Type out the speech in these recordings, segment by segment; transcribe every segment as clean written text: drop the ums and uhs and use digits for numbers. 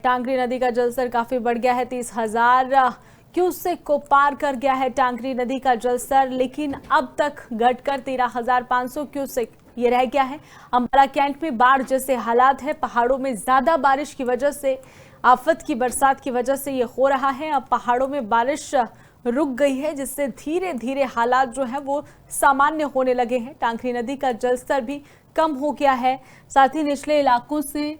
टांगरी नदी का जलस्तर काफी बढ़ गया है। 30,000 क्यूसेक को पार कर गया है टांगरी नदी का जलस्तर, लेकिन अब तक घटकर 13,500 क्यूसेक ये रह गया है। अंबाला कैंट में बाढ़ जैसे हालात है। पहाड़ों में ज्यादा बारिश की वजह से, आफत की बरसात की वजह से ये हो रहा है। अब पहाड़ों में बारिश रुक गई है, जिससे धीरे धीरे हालात जो है वो सामान्य होने लगे हैं। टांगरी नदी का जलस्तर भी कम हो गया है। साथ ही निचले इलाकों से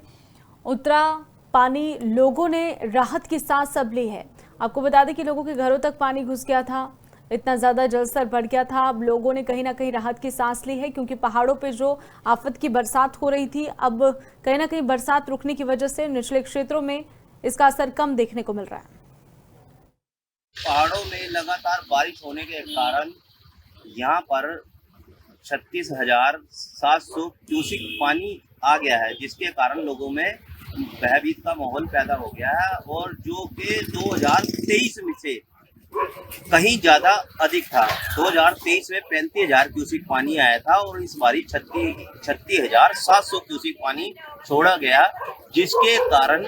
उतरा पानी लोगों ने राहत की सांस अब ली है। आपको बता दें कि लोगों के घरों तक पानी घुस गया था, इतना ज्यादा जलस्तर बढ़ गया था। अब लोगों ने कहीं ना कहीं राहत की सांस ली है, क्योंकि पहाड़ों पे जो आफत की बरसात हो रही थी, अब कहीं ना कहीं बरसात रुकने की वजह से निचले क्षेत्रों में इसका असर कम देखने को मिल रहा है। पहाड़ों में लगातार बारिश होने के कारण यहाँ पर 36,700 क्यूसिक पानी आ गया है, जिसके कारण लोगों में भयभीत का माहौल पैदा हो गया है और जो कि 2023 में से कहीं ज्यादा अधिक था। 2023 में 35,000 क्यूसिक पानी आया था और इस बारी 36,700 क्यूसिक पानी छोड़ा गया, जिसके कारण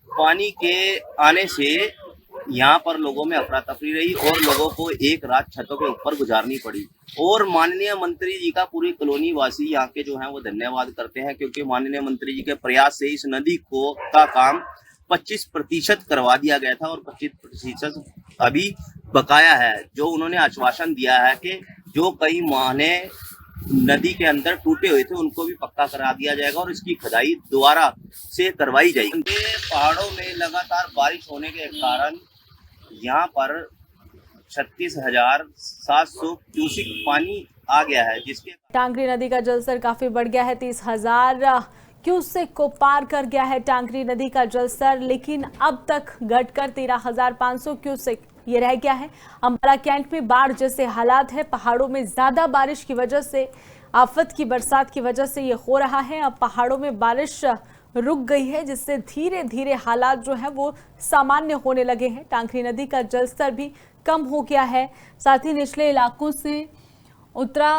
पानी के आने से यहाँ पर लोगों में अफरा तफरी रही और लोगों को एक रात छतों के ऊपर गुजारनी पड़ी। और माननीय मंत्री जी का पूरी कॉलोनी वासी यहाँ के जो हैं वो धन्यवाद करते हैं, क्योंकि माननीय मंत्री जी के प्रयास से इस नदी को का काम 25% करवा दिया गया था और 25% अभी बकाया है। जो उन्होंने आश्वासन दिया है कि जो कई माहने नदी के अंदर टूटे हुए थे उनको भी पक्का करा दिया जाएगा और इसकी खुदाई दोबारा से करवाई जाएगी। पहाड़ों में लगातार बारिश होने के कारण यहाँ पर 36,700 क्यूसिक पानी आ गया है, जिसके टांगरी नदी का जलस्तर काफी बढ़ गया है। 30,000 क्यूसेक को पार कर गया है टांगरी नदी का जलस्तर, लेकिन अब तक घटकर 13,500 क्यूसेक ये रह गया है। अंबाला कैंट में बाढ़ जैसे हालात है। पहाड़ों में ज्यादा बारिश की वजह से, आफत की बरसात की वजह से ये हो रहा है। अब पहाड़ों में बारिश रुक गई है, जिससे धीरे धीरे हालात जो है वो सामान्य होने लगे हैं। टांगरी नदी का जलस्तर भी कम हो गया है। साथ ही निचले इलाकों से उतरा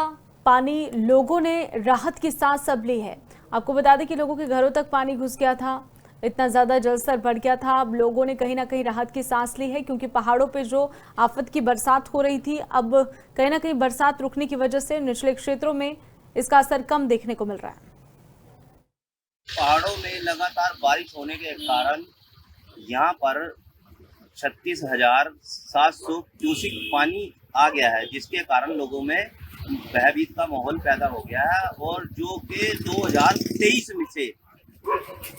पानी लोगों ने राहत की सांस अब ली है। आपको बता दें कि लोगों के घरों तक पानी घुस गया था, इतना ज्यादा जलस्तर बढ़ गया था। अब लोगों ने कहीं ना कहीं राहत की सांस ली है, क्योंकि पहाड़ों पे जो आफत की बरसात हो रही थी, अब कहीं ना कहीं बरसात रुकने की वजह से निचले क्षेत्रों में इसका असर कम देखने को मिल रहा है। पहाड़ों में लगातार बारिश होने के कारण यहाँ पर 36,700 क्यूसिक पानी आ गया है, जिसके कारण लोगों में भयभीत का माहौल पैदा हो गया है और जो कि 2023 में से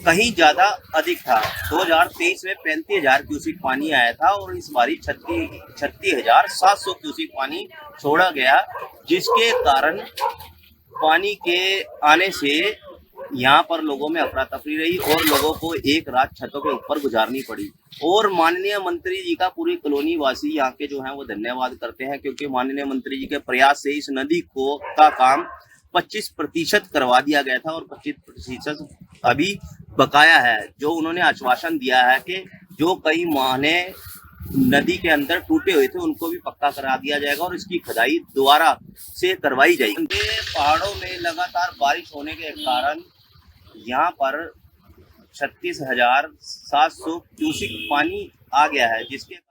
कहीं ज्यादा अधिक था। 2023 में 35,000 क्यूसिक पानी आया था और इस बारी 36,700 क्यूसिक पानी छोड़ा गया, जिसके कारण पानी के आने से यहाँ पर लोगों में अफरा तफरी रही और लोगों को एक रात छतों के ऊपर गुजारनी पड़ी। और माननीय मंत्री जी का पूरी कॉलोनी वासी यहाँ के जो हैं वो धन्यवाद करते हैं, क्योंकि माननीय मंत्री जी के प्रयास से इस नदी को का काम 25% करवा दिया गया था और 25% अभी बकाया है। जो उन्होंने आश्वासन दिया है कि जो कई माहने नदी के अंदर टूटे हुए थे उनको भी पक्का करा दिया जाएगा और इसकी खुदाई दोबारा से करवाई जाएगी। पहाड़ों में लगातार बारिश होने के कारण यहाँ पर 36,700 क्यूसिक पानी आ गया है, जिसके